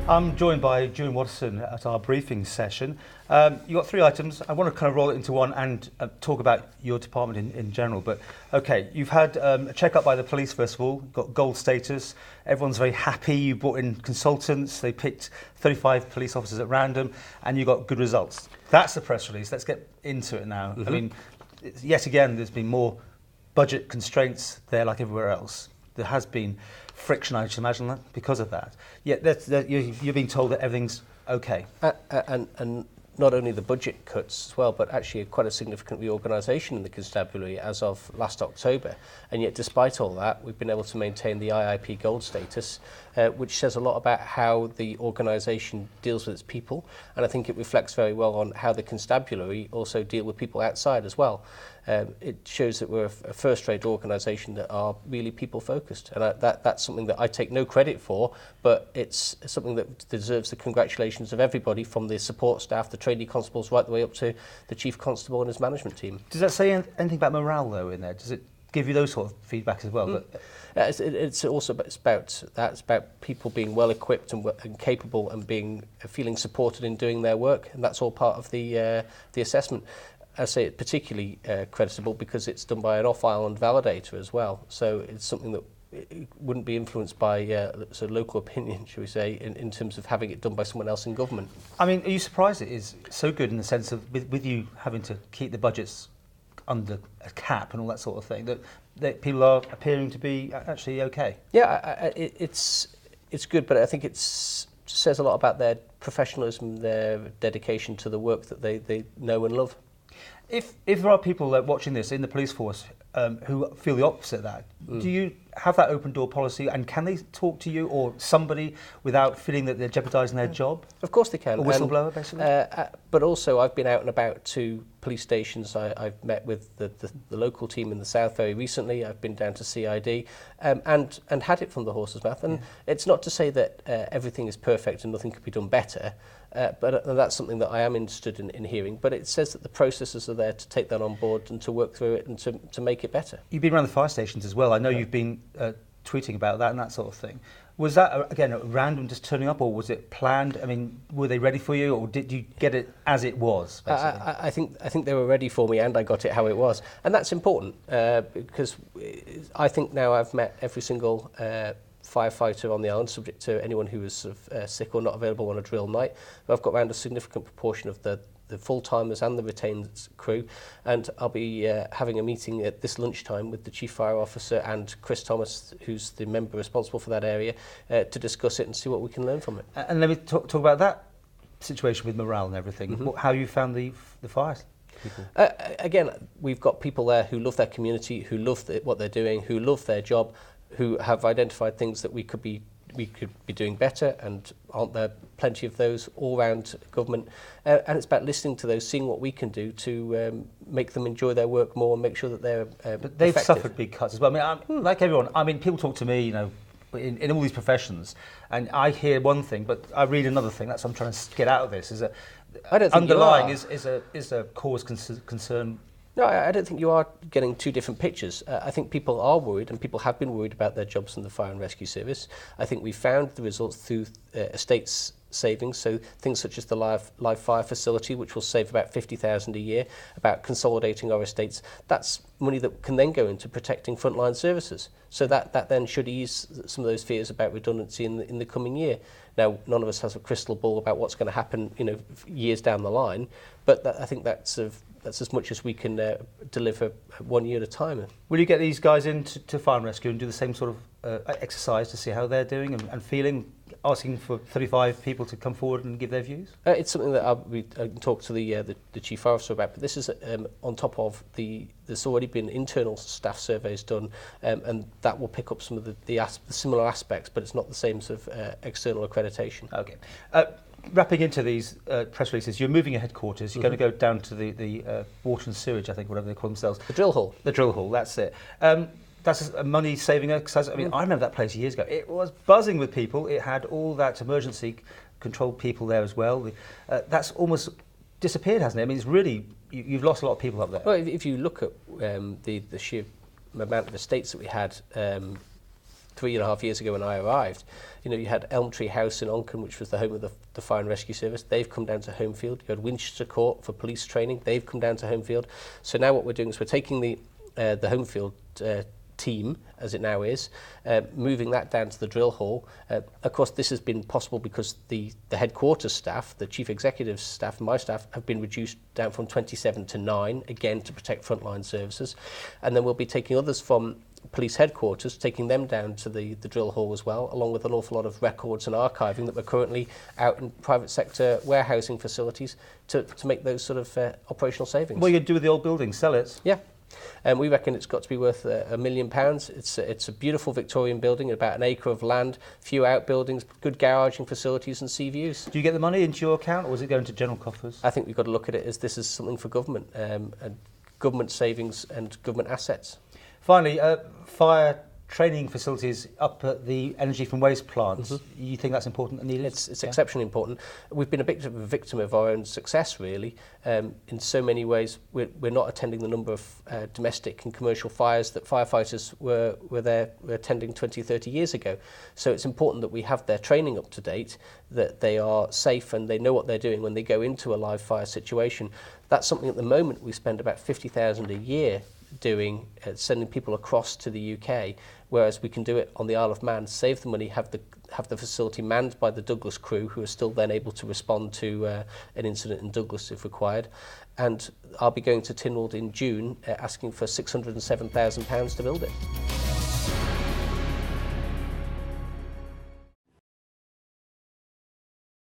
I'm joined by Juan Watterson at our briefing session. You've got three items. I want to kind of roll it into one and talk about your department in general. But okay, you've had a check-up by the police, first of all. You've got gold status. Everyone's very happy. You brought in consultants. They picked 35 police officers at random, and you got good results. That's the press release. Let's get into it now. I mean, yet again, there's been more budget constraints there like everywhere else. There has been friction, I should imagine, that because of that. Yet you're being told that everything's okay. And not only the budget cuts as well, but actually quite a significant reorganisation in the constabulary as of last October. And yet, despite all that, we've been able to maintain the IIP Gold status, which says a lot about how the organisation deals with its people. And I think it reflects very well on how the constabulary also deal with people outside as well. It shows that we're a first-rate organisation that are really people-focused, and that's something that I take no credit for, but it's something that deserves the congratulations of everybody, from the support staff, the trainee constables, right the way up to the chief constable and his management team. Does that say anything about morale, though, in there? Does it give you those sort of feedback as well? It's also about that. It's about people being well-equipped and capable and feeling supported in doing their work, and that's all part of the assessment. I say it particularly creditable because it's done by an off-island validator as well. So it's something that it wouldn't be influenced by sort of local opinion, shall we say, in terms of having it done by someone else in government. I mean, are you surprised it is so good in the sense of, with you having to keep the budgets under a cap and all that sort of thing, that people are appearing to be actually okay? Yeah, it's good, but I think it says a lot about their professionalism, their dedication to the work that they know and love. If there are people watching this in the police force who feel the opposite of that, do you have that open door policy, and can they talk to you or somebody without feeling that they're jeopardising their job? Of course they can. A whistleblower, basically? But also I've been out and about to police stations. I've met with the local team in the south very recently. I've been down to CID and had it from the horse's mouth. And it's not to say that everything is perfect and nothing could be done better, but that's something that I am interested in hearing. But it says that the processes are there to take that on board and to work through it and to make it better. You've been around the fire stations as well. I know you've been tweeting about that and that sort of thing. Was that, again, at random just turning up, or was it planned? I mean, were they ready for you, or did you get it as it was, basically? I think they were ready for me, and I got it how it was. And that's important, because I think now I've met every single firefighter on the island, subject to anyone who was sort of, sick or not available on a drill night. But I've got around a significant proportion of the full-timers and the retained crew, and I'll be having a meeting at this lunchtime with the Chief Fire Officer and Chris Thomas, who's the member responsible for that area, to discuss it and see what we can learn from it. And let me talk about that situation with morale and everything. How you found the fire people? Again, we've got people there who love their community, who love what they're doing, who love their job, who have identified things that we could be doing better, and aren't there plenty of those all around government, and it's about listening to those, seeing what we can do to make them enjoy their work more and make sure that they're but they've effective. Suffered big cuts as well. I mean, like everyone, I mean, people talk to me, you know, in all these professions, and I hear one thing, but I read another thing. That's what I'm trying to get out of this, is that underlying is a cause concern. No, I don't think you are getting two different pictures. I think people are worried, and people have been worried about their jobs in the Fire and Rescue Service. I think we found the results through estates savings, so things such as the live fire facility, which will save about 50,000 a year, about consolidating our estates. That's money that can then go into protecting frontline services. So that then should ease some of those fears about redundancy in the coming year. Now, none of us has a crystal ball about what's going to happen, years down the line, but I think that's as much as we can deliver 1 year at a time. Will you get these guys in to fire and rescue and do the same sort of exercise to see how they're doing and feeling, asking for 35 people to come forward and give their views? It's something that I'll talk to the Chief Fire Officer about, but this is on top of there's already been internal staff surveys done, and that will pick up some of the similar aspects, but it's not the same sort of external accreditation. Okay. Wrapping into these press releases, you're moving your headquarters. You're going to go down to the water and sewage, I think, whatever they call themselves. The drill hall. The drill hall, that's it. That's a money-saving exercise. I mean, I remember that place years ago. It was buzzing with people. It had all that emergency control people there as well. That's almost disappeared, hasn't it? I mean, it's really, you've lost a lot of people up there. Well, if you look at the sheer amount of estates that we had 3.5 years ago when I arrived, you know, you had Elmtree House in Onchan, which was the home of the Fire and Rescue Service. They've come down to Homefield. You had Winchester Court for police training. They've come down to Homefield. So now what we're doing is we're taking the Homefield team, as it now is, moving that down to the drill hall. Of course, this has been possible because the headquarters staff, the chief executive staff, and my staff have been reduced down from 27 to 9, again to protect frontline services. And then we'll be taking others from police headquarters, taking them down to the drill hall as well, along with an awful lot of records and archiving that we're currently out in private sector warehousing facilities to make those sort of operational savings. What are you going to do with the old building? Sell it? Yeah. And we reckon it's got to be worth £1 million. It's a beautiful Victorian building, about an acre of land, few outbuildings, good garaging facilities and sea views. Do you get the money into your account, or is it going to general coffers? I think we've got to look at it as this is something for government, and government savings and government assets. Finally, fire training facilities up at the energy from waste plants. You think that's important and needed? It's exceptionally important. We've been a bit of a victim of our own success, really. In so many ways, we're not attending the number of domestic and commercial fires that firefighters were attending 20, 30 years ago. So it's important that we have their training up to date, that they are safe and they know what they're doing when they go into a live fire situation. That's something at the moment we spend about £50,000 a year doing, sending people across to the UK, whereas we can do it on the Isle of Man, save the money, have the facility manned by the Douglas crew, who are still then able to respond to an incident in Douglas if required. And I'll be going to Tynwald in June, asking for £607,000 to build it.